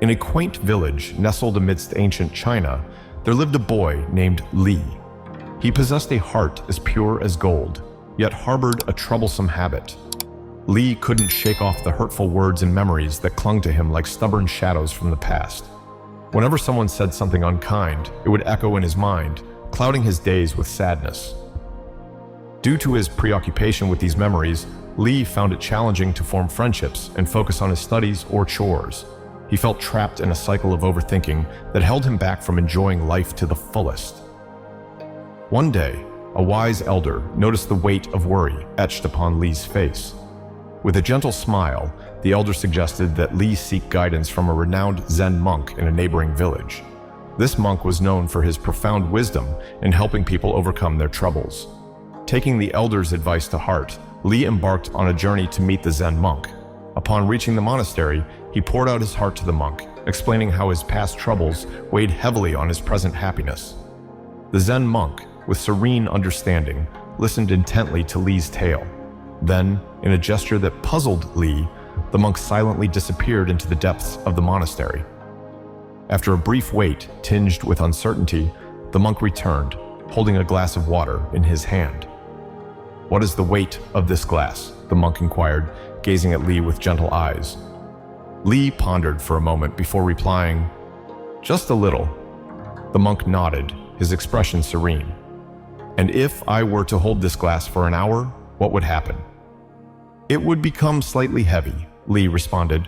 In a quaint village nestled amidst ancient China, there lived a boy named Li. He possessed a heart as pure as gold, yet harbored a troublesome habit. Li couldn't shake off the hurtful words and memories that clung to him like stubborn shadows from the past. Whenever someone said something unkind, it would echo in his mind, clouding his days with sadness. Due to his preoccupation with these memories, Li found it challenging to form friendships and focus on his studies or chores. He felt trapped in a cycle of overthinking that held him back from enjoying life to the fullest. One day, a wise elder noticed the weight of worry etched upon Li's face. With a gentle smile, the elder suggested that Li seek guidance from a renowned Zen monk in a neighboring village. This monk was known for his profound wisdom in helping people overcome their troubles. Taking the elder's advice to heart, Li embarked on a journey to meet the Zen monk. Upon reaching the monastery, he poured out his heart to the monk, explaining how his past troubles weighed heavily on his present happiness. The Zen monk, with serene understanding, listened intently to Li's tale. Then, in a gesture that puzzled Li, the monk silently disappeared into the depths of the monastery. After a brief wait tinged with uncertainty, the monk returned, holding a glass of water in his hand. "What is the weight of this glass?" the monk inquired, gazing at Li with gentle eyes. Li pondered for a moment before replying, "Just a little." The monk nodded, his expression serene. "And if I were to hold this glass for an hour, what would happen?" "It would become slightly heavy," Li responded.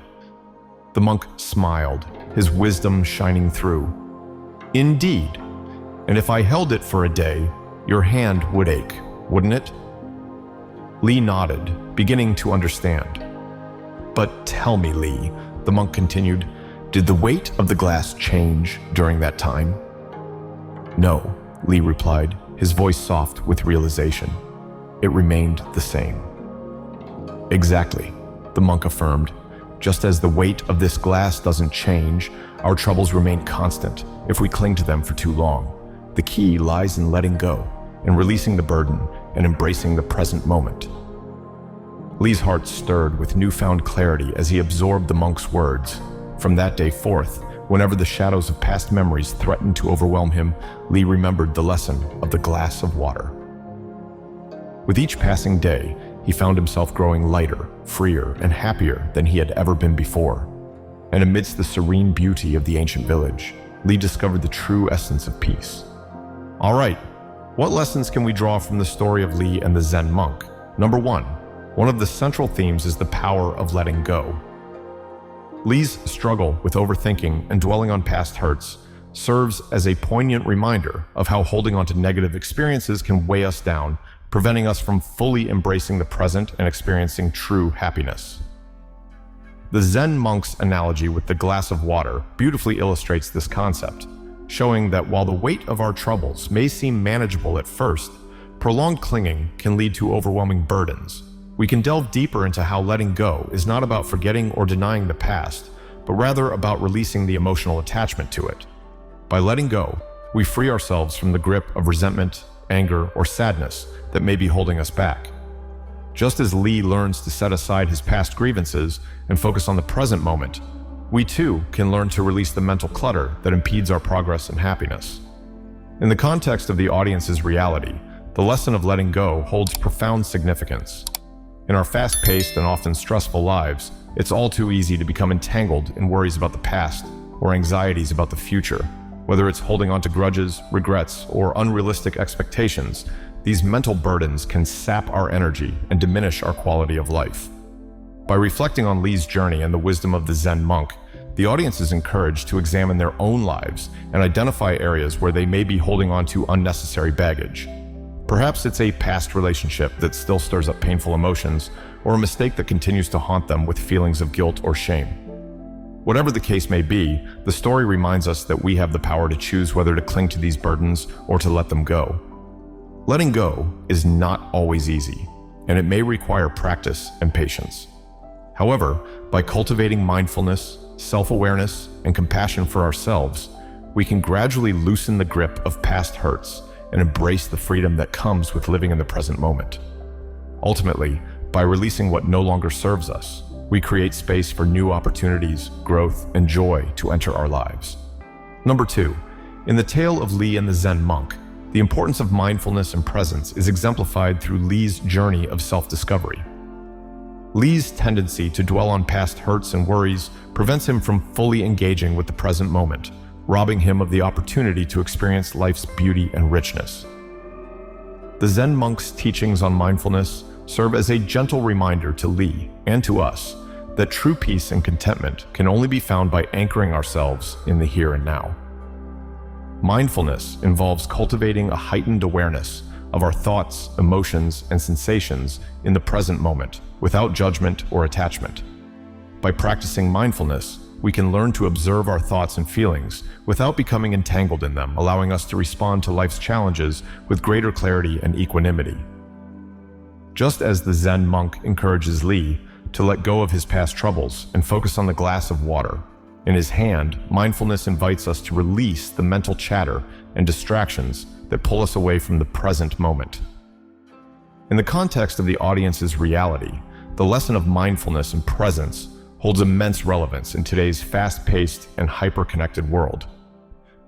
The monk smiled, his wisdom shining through. "Indeed. And if I held it for a day, your hand would ache, wouldn't it?" Li nodded, beginning to understand. "But tell me, Li," the monk continued, "did the weight of the glass change during that time?" "No," Li replied, his voice soft with realization. "It remained the same." "Exactly," the monk affirmed. "Just as the weight of this glass doesn't change, our troubles remain constant if we cling to them for too long. The key lies in letting go, in releasing the burden, and embracing the present moment." Li's heart stirred with newfound clarity as he absorbed the monk's words. From that day forth, whenever the shadows of past memories threatened to overwhelm him, Li remembered the lesson of the glass of water. With each passing day, he found himself growing lighter, freer, and happier than he had ever been before. And amidst the serene beauty of the ancient village, Li discovered the true essence of peace. All right, what lessons can we draw from the story of Li and the Zen monk? Number one of the central themes is the power of letting go. Li's struggle with overthinking and dwelling on past hurts serves as a poignant reminder of how holding on to negative experiences can weigh us down, preventing us from fully embracing the present and experiencing true happiness. The Zen monk's analogy with the glass of water beautifully illustrates this concept, showing that while the weight of our troubles may seem manageable at first, prolonged clinging can lead to overwhelming burdens. We can delve deeper into how letting go is not about forgetting or denying the past, but rather about releasing the emotional attachment to it. By letting go, we free ourselves from the grip of resentment, anger, or sadness that may be holding us back. Just as Li learns to set aside his past grievances and focus on the present moment, we too can learn to release the mental clutter that impedes our progress and happiness. In the context of the audience's reality, the lesson of letting go holds profound significance. In our fast-paced and often stressful lives, it's all too easy to become entangled in worries about the past or anxieties about the future. Whether it's holding on to grudges, regrets, or unrealistic expectations, these mental burdens can sap our energy and diminish our quality of life. By reflecting on Li's journey and the wisdom of the Zen monk, the audience is encouraged to examine their own lives and identify areas where they may be holding on to unnecessary baggage. Perhaps it's a past relationship that still stirs up painful emotions, or a mistake that continues to haunt them with feelings of guilt or shame. Whatever the case may be, the story reminds us that we have the power to choose whether to cling to these burdens or to let them go. Letting go is not always easy, and it may require practice and patience. However, by cultivating mindfulness, self-awareness, and compassion for ourselves, we can gradually loosen the grip of past hurts and embrace the freedom that comes with living in the present moment. Ultimately, by releasing what no longer serves us, we create space for new opportunities, growth, and joy to enter our lives. Number 2, in the tale of Li and the Zen monk, the importance of mindfulness and presence is exemplified through Li's journey of self-discovery. Li's tendency to dwell on past hurts and worries prevents him from fully engaging with the present moment, robbing him of the opportunity to experience life's beauty and richness. The Zen monk's teachings on mindfulness serve as a gentle reminder to Li and to us that true peace and contentment can only be found by anchoring ourselves in the here and now. Mindfulness involves cultivating a heightened awareness of our thoughts, emotions, and sensations in the present moment, without judgment or attachment. By practicing mindfulness, we can learn to observe our thoughts and feelings without becoming entangled in them, allowing us to respond to life's challenges with greater clarity and equanimity. Just as the Zen monk encourages Li to let go of his past troubles and focus on the glass of water, in his hand, mindfulness invites us to release the mental chatter and distractions that pull us away from the present moment. In the context of the audience's reality, the lesson of mindfulness and presence holds immense relevance in today's fast-paced and hyper-connected world.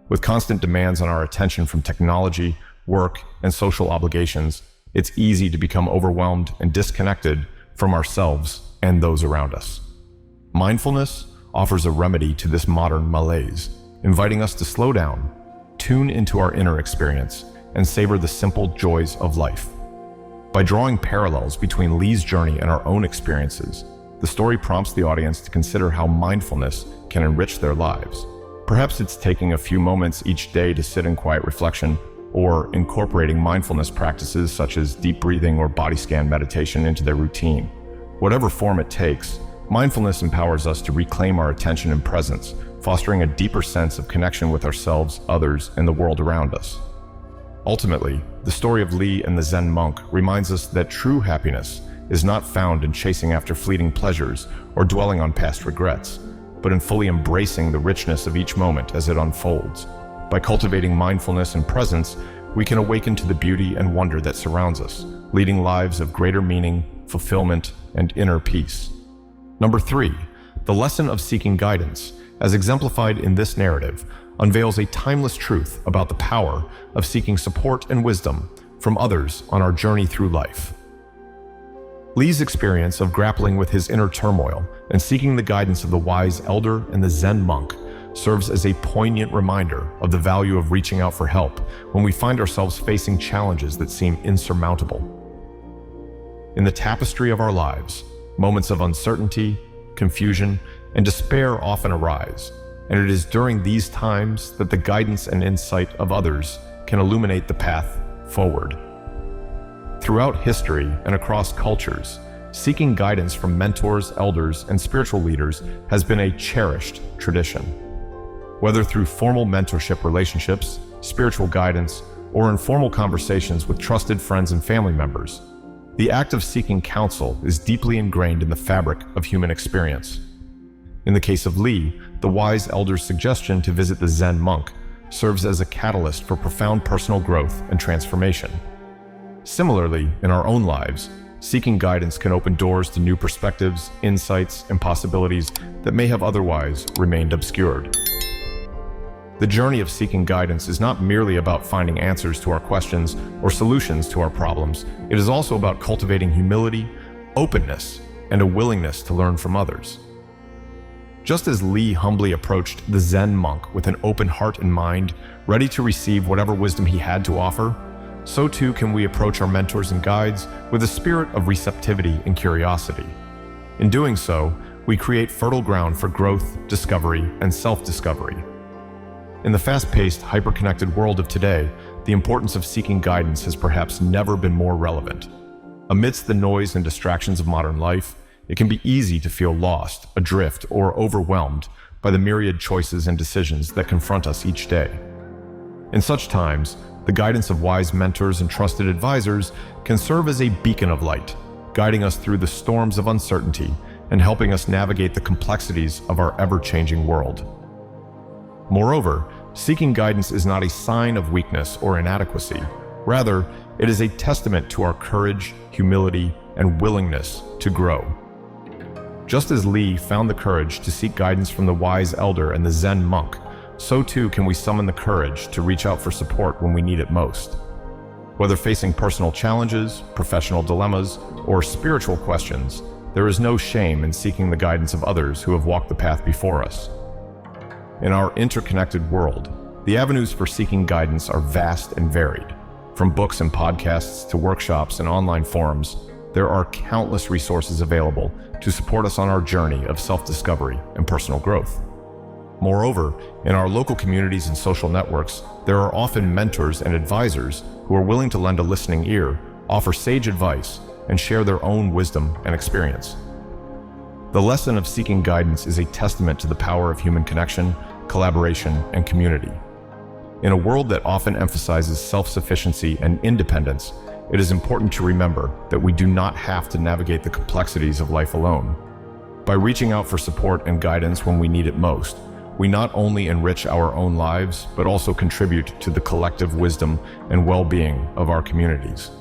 With constant demands on our attention from technology, work, and social obligations, it's easy to become overwhelmed and disconnected from ourselves and those around us. Mindfulness offers a remedy to this modern malaise, inviting us to slow down, tune into our inner experience, and savor the simple joys of life. By drawing parallels between Li's journey and our own experiences, the story prompts the audience to consider how mindfulness can enrich their lives. Perhaps it's taking a few moments each day to sit in quiet reflection, or incorporating mindfulness practices such as deep breathing or body scan meditation into their routine. Whatever form it takes, mindfulness empowers us to reclaim our attention and presence, fostering a deeper sense of connection with ourselves, others, and the world around us. Ultimately, the story of Li and the Zen monk reminds us that true happiness is not found in chasing after fleeting pleasures or dwelling on past regrets, but in fully embracing the richness of each moment as it unfolds. By cultivating mindfulness and presence, we can awaken to the beauty and wonder that surrounds us, leading lives of greater meaning, fulfillment, and inner peace. Number 3, the lesson of seeking guidance, as exemplified in this narrative, unveils a timeless truth about the power of seeking support and wisdom from others on our journey through life. Li's experience of grappling with his inner turmoil and seeking the guidance of the wise elder and the Zen monk serves as a poignant reminder of the value of reaching out for help when we find ourselves facing challenges that seem insurmountable. In the tapestry of our lives, moments of uncertainty, confusion, and despair often arise, and it is during these times that the guidance and insight of others can illuminate the path forward. Throughout history and across cultures, seeking guidance from mentors, elders, and spiritual leaders has been a cherished tradition. Whether through formal mentorship relationships, spiritual guidance, or informal conversations with trusted friends and family members, the act of seeking counsel is deeply ingrained in the fabric of human experience. In the case of Li, the wise elder's suggestion to visit the Zen monk serves as a catalyst for profound personal growth and transformation. Similarly, in our own lives, seeking guidance can open doors to new perspectives, insights, and possibilities that may have otherwise remained obscured. The journey of seeking guidance is not merely about finding answers to our questions or solutions to our problems. It is also about cultivating humility, openness, and a willingness to learn from others. Just as Li humbly approached the Zen monk with an open heart and mind, ready to receive whatever wisdom he had to offer, so too can we approach our mentors and guides with a spirit of receptivity and curiosity. In doing so, we create fertile ground for growth, discovery, and self-discovery. In the fast-paced, hyper-connected world of today, the importance of seeking guidance has perhaps never been more relevant. Amidst the noise and distractions of modern life, it can be easy to feel lost, adrift, or overwhelmed by the myriad choices and decisions that confront us each day. In such times, the guidance of wise mentors and trusted advisors can serve as a beacon of light, guiding us through the storms of uncertainty and helping us navigate the complexities of our ever-changing world. Moreover, seeking guidance is not a sign of weakness or inadequacy. Rather, it is a testament to our courage, humility, and willingness to grow. Just as Li found the courage to seek guidance from the wise elder and the Zen monk, so too can we summon the courage to reach out for support when we need it most. Whether facing personal challenges, professional dilemmas, or spiritual questions, there is no shame in seeking the guidance of others who have walked the path before us. In our interconnected world, the avenues for seeking guidance are vast and varied. From books and podcasts to workshops and online forums, there are countless resources available to support us on our journey of self-discovery and personal growth. Moreover, in our local communities and social networks, there are often mentors and advisors who are willing to lend a listening ear, offer sage advice, and share their own wisdom and experience. The lesson of seeking guidance is a testament to the power of human connection, collaboration, and community. In a world that often emphasizes self-sufficiency and independence, it is important to remember that we do not have to navigate the complexities of life alone. By reaching out for support and guidance when we need it most, we not only enrich our own lives, but also contribute to the collective wisdom and well-being of our communities.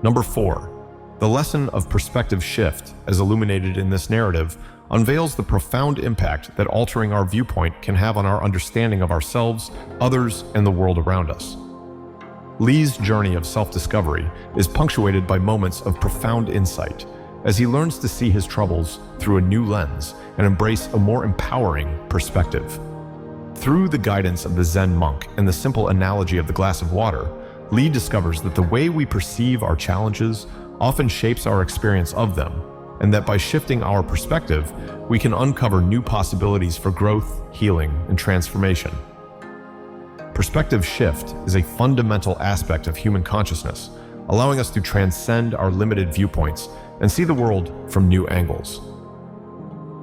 Number 4. The lesson of perspective shift, as illuminated in this narrative, unveils the profound impact that altering our viewpoint can have on our understanding of ourselves, others, and the world around us. Li's journey of self-discovery is punctuated by moments of profound insight, as he learns to see his troubles through a new lens and embrace a more empowering perspective. Through the guidance of the Zen monk and the simple analogy of the glass of water, Li discovers that the way we perceive our challenges often shapes our experience of them, and that by shifting our perspective, we can uncover new possibilities for growth, healing, and transformation. Perspective shift is a fundamental aspect of human consciousness, allowing us to transcend our limited viewpoints and see the world from new angles.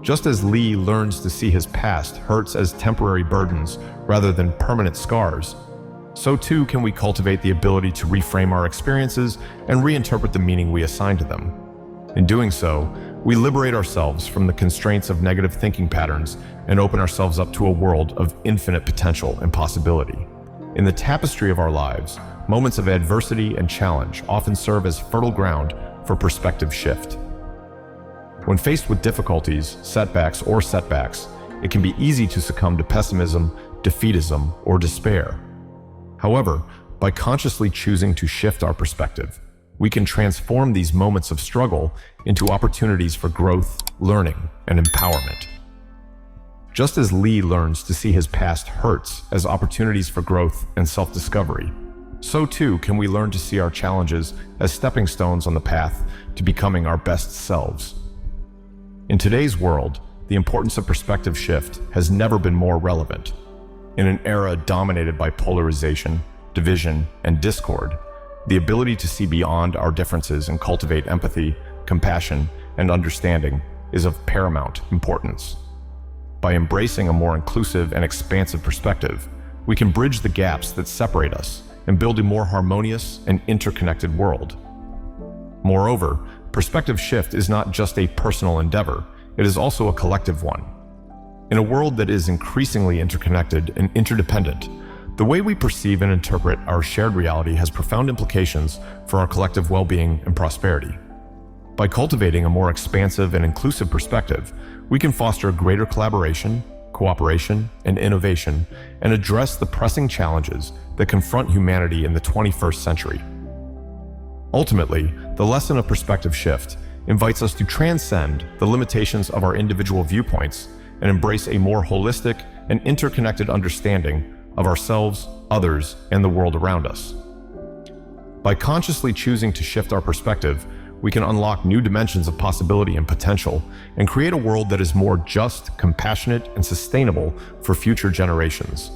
Just as Li learns to see his past hurts as temporary burdens rather than permanent scars, so too can we cultivate the ability to reframe our experiences and reinterpret the meaning we assign to them. In doing so, we liberate ourselves from the constraints of negative thinking patterns and open ourselves up to a world of infinite potential and possibility. In the tapestry of our lives, moments of adversity and challenge often serve as fertile ground for perspective shift. When faced with difficulties, setbacks, it can be easy to succumb to pessimism, defeatism, or despair. However, by consciously choosing to shift our perspective, we can transform these moments of struggle into opportunities for growth, learning, and empowerment. Just as Li learns to see his past hurts as opportunities for growth and self-discovery, so too can we learn to see our challenges as stepping stones on the path to becoming our best selves. In today's world, the importance of perspective shift has never been more relevant. In an era dominated by polarization, division, and discord, the ability to see beyond our differences and cultivate empathy, compassion, and understanding is of paramount importance. By embracing a more inclusive and expansive perspective, we can bridge the gaps that separate us and build a more harmonious and interconnected world. Moreover, perspective shift is not just a personal endeavor, it is also a collective one. In a world that is increasingly interconnected and interdependent, the way we perceive and interpret our shared reality has profound implications for our collective well-being and prosperity. By cultivating a more expansive and inclusive perspective, we can foster greater collaboration, cooperation, and innovation, and address the pressing challenges that confront humanity in the 21st century. Ultimately, the lesson of perspective shift invites us to transcend the limitations of our individual viewpoints and embrace a more holistic and interconnected understanding of ourselves, others, and the world around us. By consciously choosing to shift our perspective, we can unlock new dimensions of possibility and potential and create a world that is more just, compassionate, and sustainable for future generations.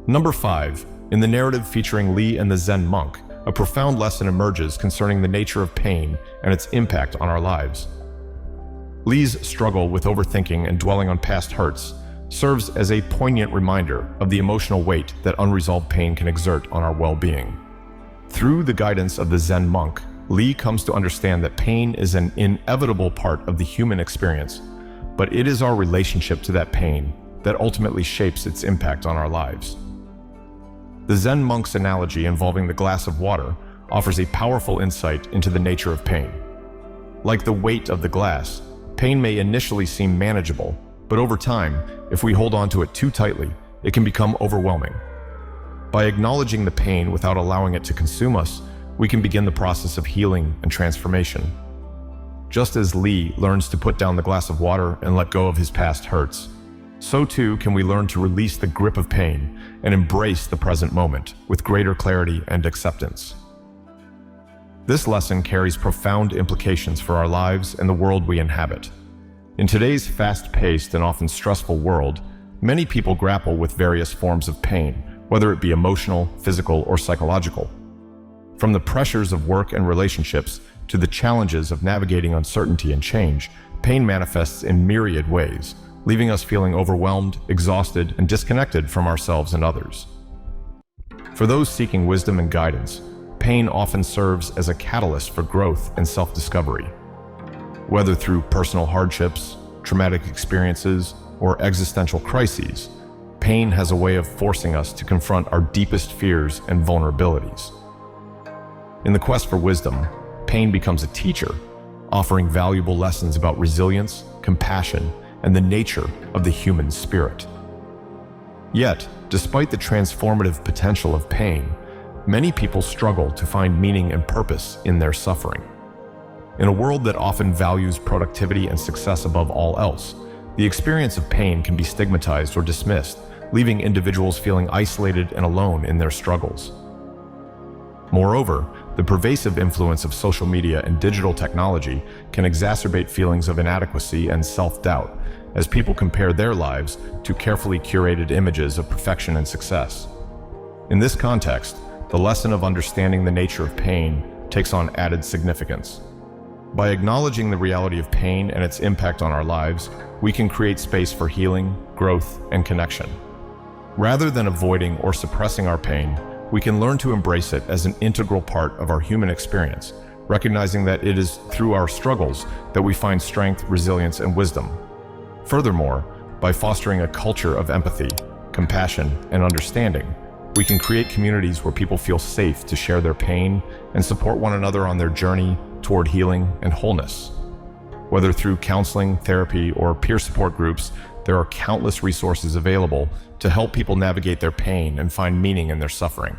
Number 5. In the narrative featuring Li and the Zen monk, a profound lesson emerges concerning the nature of pain and its impact on our lives. Li's struggle with overthinking and dwelling on past hurts serves as a poignant reminder of the emotional weight that unresolved pain can exert on our well-being. Through the guidance of the Zen monk, Li comes to understand that pain is an inevitable part of the human experience, but it is our relationship to that pain that ultimately shapes its impact on our lives. The Zen monk's analogy involving the glass of water offers a powerful insight into the nature of pain. Like the weight of the glass, Pain may initially seem manageable, but over time, if we hold on to it too tightly, it can become overwhelming. By acknowledging the pain without allowing it to consume us, we can begin the process of healing and transformation. Just as Lee learns to put down the glass of water and let go of his past hurts, so too can we learn to release the grip of pain and embrace the present moment with greater clarity and acceptance. This lesson carries profound implications for our lives and the world we inhabit. In today's fast-paced and often stressful world, many people grapple with various forms of pain, whether it be emotional, physical, or psychological. From the pressures of work and relationships to the challenges of navigating uncertainty and change, pain manifests in myriad ways, leaving us feeling overwhelmed, exhausted, and disconnected from ourselves and others. For those seeking wisdom and guidance, pain often serves as a catalyst for growth and self-discovery. Whether through personal hardships, traumatic experiences, or existential crises, pain has a way of forcing us to confront our deepest fears and vulnerabilities. In the quest for wisdom, pain becomes a teacher, offering valuable lessons about resilience, compassion, and the nature of the human spirit. Yet, despite the transformative potential of pain, many people struggle to find meaning and purpose in their suffering. In a world that often values productivity and success above all else, the experience of pain can be stigmatized or dismissed, leaving individuals feeling isolated and alone in their struggles. Moreover, the pervasive influence of social media and digital technology can exacerbate feelings of inadequacy and self-doubt as people compare their lives to carefully curated images of perfection and success. In this context, the lesson of understanding the nature of pain takes on added significance. By acknowledging the reality of pain and its impact on our lives, we can create space for healing, growth, and connection. Rather than avoiding or suppressing our pain, we can learn to embrace it as an integral part of our human experience, recognizing that it is through our struggles that we find strength, resilience, and wisdom. Furthermore, by fostering a culture of empathy, compassion, and understanding, we can create communities where people feel safe to share their pain and support one another on their journey toward healing and wholeness. Whether through counseling, therapy, or peer support groups, there are countless resources available to help people navigate their pain and find meaning in their suffering.